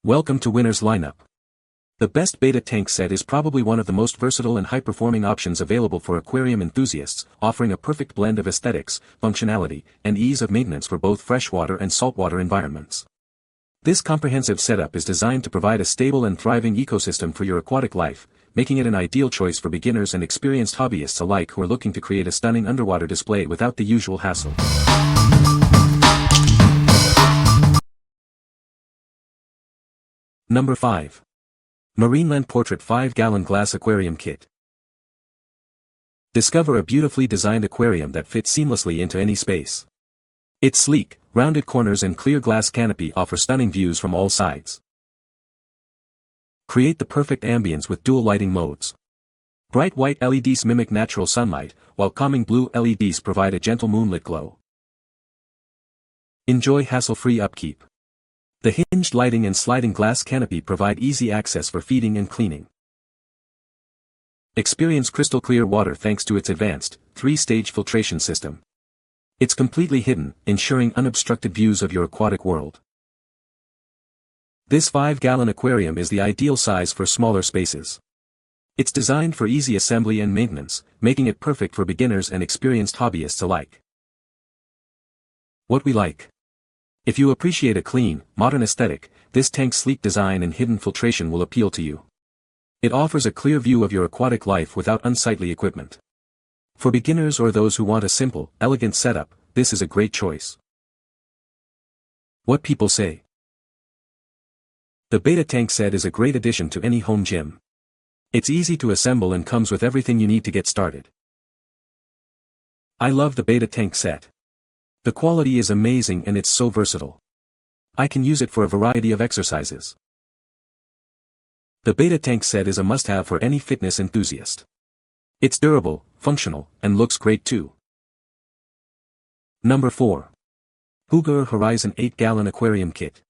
Welcome to Winner's Lineup. The best beta tank set is probably one of the most versatile and high-performing options available for aquarium enthusiasts, offering a perfect blend of aesthetics, functionality, and ease of maintenance for both freshwater and saltwater environments. This comprehensive setup is designed to provide a stable and thriving ecosystem for your aquatic life, making it an ideal choice for beginners and experienced hobbyists alike who are looking to create a stunning underwater display without the usual hassle. Number 5. Marineland Portrait 5-Gallon Glass Aquarium Kit. Discover a beautifully designed aquarium that fits seamlessly into any space. Its sleek, rounded corners and clear glass canopy offer stunning views from all sides. Create the perfect ambience with dual lighting modes. Bright white LEDs mimic natural sunlight, while calming blue LEDs provide a gentle moonlit glow. Enjoy hassle-free upkeep. The hinged lighting and sliding glass canopy provide easy access for feeding and cleaning. Experience crystal clear water thanks to its advanced, 3-stage filtration system. It's completely hidden, ensuring unobstructed views of your aquatic world. This 5-gallon aquarium is the ideal size for smaller spaces. It's designed for easy assembly and maintenance, making it perfect for beginners and experienced hobbyists alike. What we like. If you appreciate a clean, modern aesthetic, this tank's sleek design and hidden filtration will appeal to you. It offers a clear view of your aquatic life without unsightly equipment. For beginners or those who want a simple, elegant setup, this is a great choice. What people say. The beta tank set is a great addition to any home gym. It's easy to assemble and comes with everything you need to get started. I love the beta tank set. The quality is amazing and it's so versatile. I can use it for a variety of exercises. The beta tank set is a must-have for any fitness enthusiast. It's durable, functional, and looks great too. Number 4. HYGGER Horizon 8-Gallon Aquarium Kit.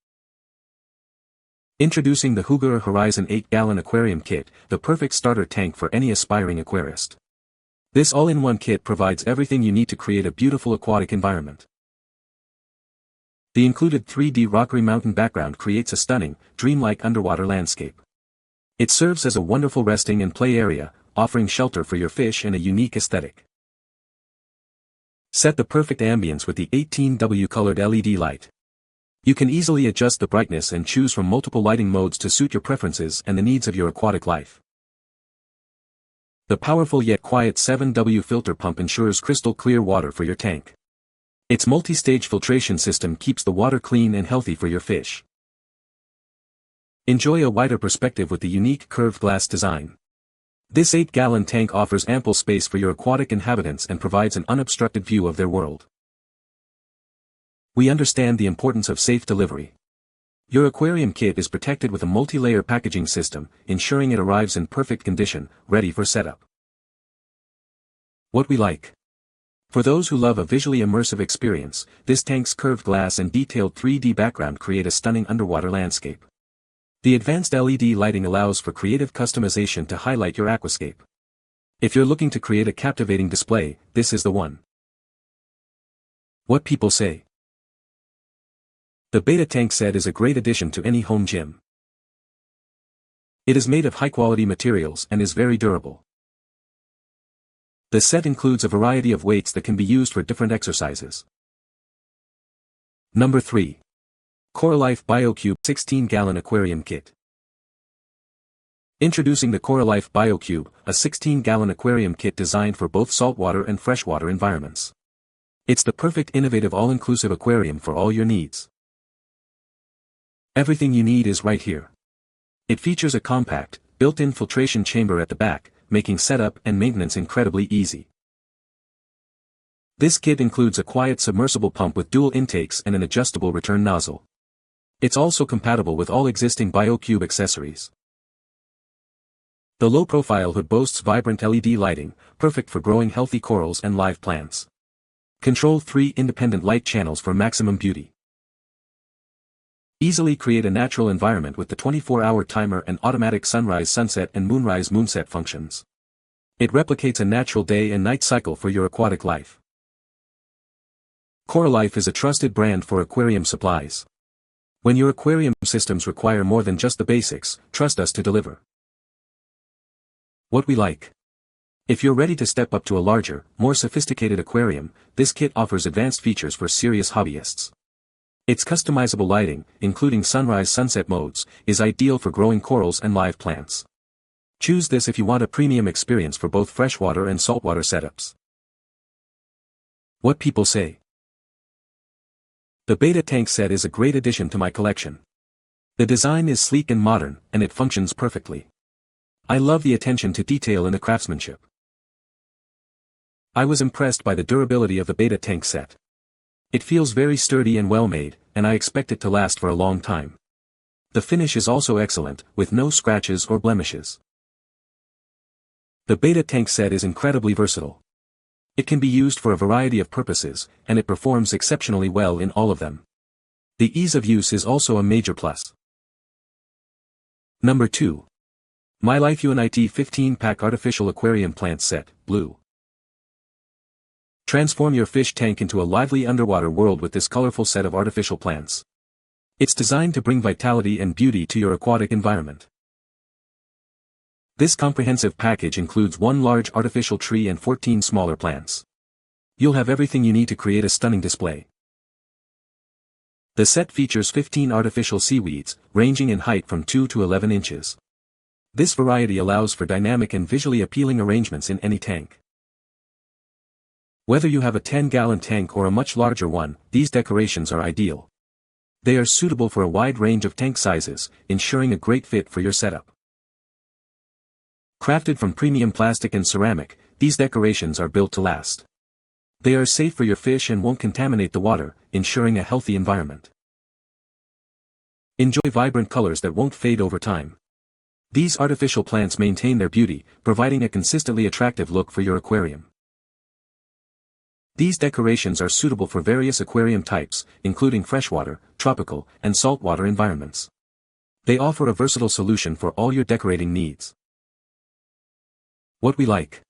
Introducing the HYGGER Horizon 8-Gallon Aquarium Kit, the perfect starter tank for any aspiring aquarist. This all-in-one kit provides everything you need to create a beautiful aquatic environment. The included 3D rockery mountain background creates a stunning, dreamlike underwater landscape. It serves as a wonderful resting and play area, offering shelter for your fish and a unique aesthetic. Set the perfect ambience with the 18W colored LED light. You can easily adjust the brightness and choose from multiple lighting modes to suit your preferences and the needs of your aquatic life. The powerful yet quiet 7W filter pump ensures crystal clear water for your tank. Its multi-stage filtration system keeps the water clean and healthy for your fish. Enjoy a wider perspective with the unique curved glass design. This 8-gallon tank offers ample space for your aquatic inhabitants and provides an unobstructed view of their world. We understand the importance of safe delivery. Your aquarium kit is protected with a multi-layer packaging system, ensuring it arrives in perfect condition, ready for setup. What we like. For those who love a visually immersive experience, this tank's curved glass and detailed 3D background create a stunning underwater landscape. The advanced LED lighting allows for creative customization to highlight your aquascape. If you're looking to create a captivating display, this is the one. What people say. The beta tank set is a great addition to any home gym. It is made of high-quality materials and is very durable. The set includes a variety of weights that can be used for different exercises. Number 3. Coralife BioCube 16-Gallon Aquarium Kit. Introducing the Coralife BioCube, a 16-gallon aquarium kit designed for both saltwater and freshwater environments. It's the perfect innovative all-inclusive aquarium for all your needs. Everything you need is right here. It features a compact, built-in filtration chamber at the back, making setup and maintenance incredibly easy. This kit includes a quiet submersible pump with dual intakes and an adjustable return nozzle. It's also compatible with all existing BioCube accessories. The low-profile hood boasts vibrant LED lighting, perfect for growing healthy corals and live plants. Control 3 independent light channels for maximum beauty. Easily create a natural environment with the 24-hour timer and automatic sunrise, sunset and moonrise, moonset functions. It replicates a natural day and night cycle for your aquatic life. Coralife is a trusted brand for aquarium supplies. When your aquarium systems require more than just the basics, trust us to deliver. What we like. If you're ready to step up to a larger, more sophisticated aquarium, this kit offers advanced features for serious hobbyists. Its customizable lighting, including sunrise-sunset modes, is ideal for growing corals and live plants. Choose this if you want a premium experience for both freshwater and saltwater setups. What people say. The Beta Tank set is a great addition to my collection. The design is sleek and modern, and it functions perfectly. I love the attention to detail in the craftsmanship. I was impressed by the durability of the Beta Tank set. It feels very sturdy and well made, and I expect it to last for a long time. The finish is also excellent, with no scratches or blemishes. The Beta Tank set is incredibly versatile. It can be used for a variety of purposes, and it performs exceptionally well in all of them. The ease of use is also a major plus. Number 2. MyLifeUNIT 15-pack Artificial Aquarium Plant Set, Blue. Transform your fish tank into a lively underwater world with this colorful set of artificial plants. It's designed to bring vitality and beauty to your aquatic environment. This comprehensive package includes one large artificial tree and 14 smaller plants. You'll have everything you need to create a stunning display. The set features 15 artificial seaweeds, ranging in height from 2 to 11 inches. This variety allows for dynamic and visually appealing arrangements in any tank. Whether you have a 10-gallon tank or a much larger one, these decorations are ideal. They are suitable for a wide range of tank sizes, ensuring a great fit for your setup. Crafted from premium plastic and ceramic, these decorations are built to last. They are safe for your fish and won't contaminate the water, ensuring a healthy environment. Enjoy vibrant colors that won't fade over time. These artificial plants maintain their beauty, providing a consistently attractive look for your aquarium. These decorations are suitable for various aquarium types, including freshwater, tropical, and saltwater environments. They offer a versatile solution for all your decorating needs. What we like.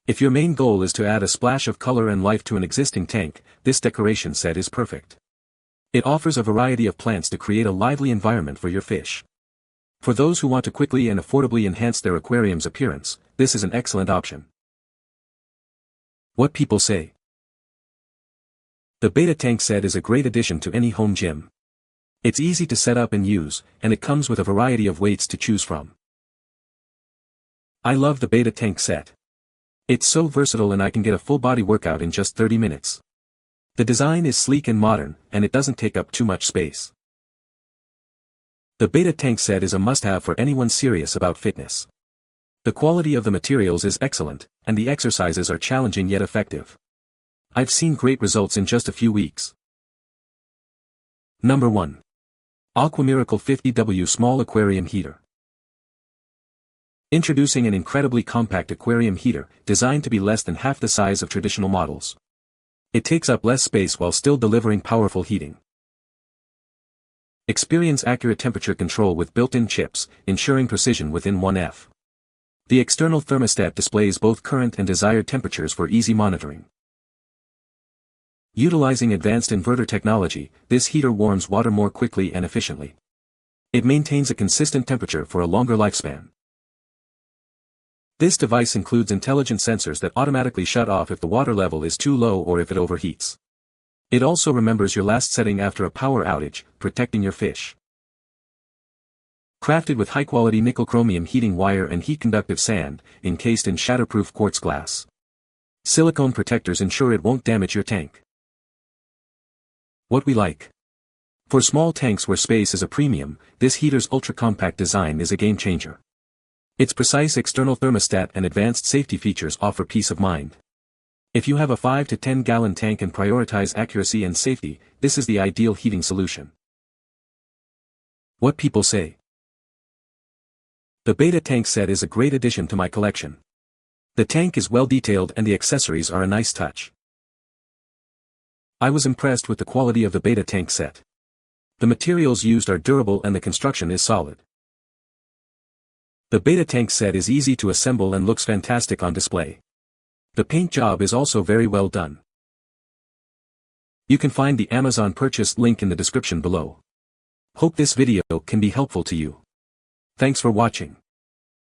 If your main goal is to add a splash of color and life to an existing tank, this decoration set is perfect. It offers a variety of plants to create a lively environment for your fish. For those who want to quickly and affordably enhance their aquarium's appearance, this is an excellent option. What people say. The Beta Tank set is a great addition to any home gym. It's easy to set up and use, and it comes with a variety of weights to choose from. I love the Beta Tank set. It's so versatile and I can get a full body workout in just 30 minutes. The design is sleek and modern, and it doesn't take up too much space. The Beta Tank set is a must-have for anyone serious about fitness. The quality of the materials is excellent, and the exercises are challenging yet effective. I've seen great results in just a few weeks. Number 1. AquaMiracle 50W Small Aquarium Heater. Introducing an incredibly compact aquarium heater, designed to be less than half the size of traditional models. It takes up less space while still delivering powerful heating. Experience accurate temperature control with built-in chips, ensuring precision within 1F. The external thermostat displays both current and desired temperatures for easy monitoring. Utilizing advanced inverter technology, this heater warms water more quickly and efficiently. It maintains a consistent temperature for a longer lifespan. This device includes intelligent sensors that automatically shut off if the water level is too low or if it overheats. It also remembers your last setting after a power outage, protecting your fish. Crafted with high-quality nickel-chromium heating wire and heat-conductive sand, encased in shatterproof quartz glass. Silicone protectors ensure it won't damage your tank. What we like. For small tanks where space is a premium, this heater's ultra-compact design is a game-changer. Its precise external thermostat and advanced safety features offer peace of mind. If you have a 5 to 10 gallon tank and prioritize accuracy and safety, this is the ideal heating solution. What people say. The Beta Tank set is a great addition to my collection. The tank is well detailed and the accessories are a nice touch. I was impressed with the quality of the Beta Tank set. The materials used are durable and the construction is solid. The Beta Tank set is easy to assemble and looks fantastic on display. The paint job is also very well done. You can find the Amazon purchase link in the description below. Hope this video can be helpful to you. Thanks for watching.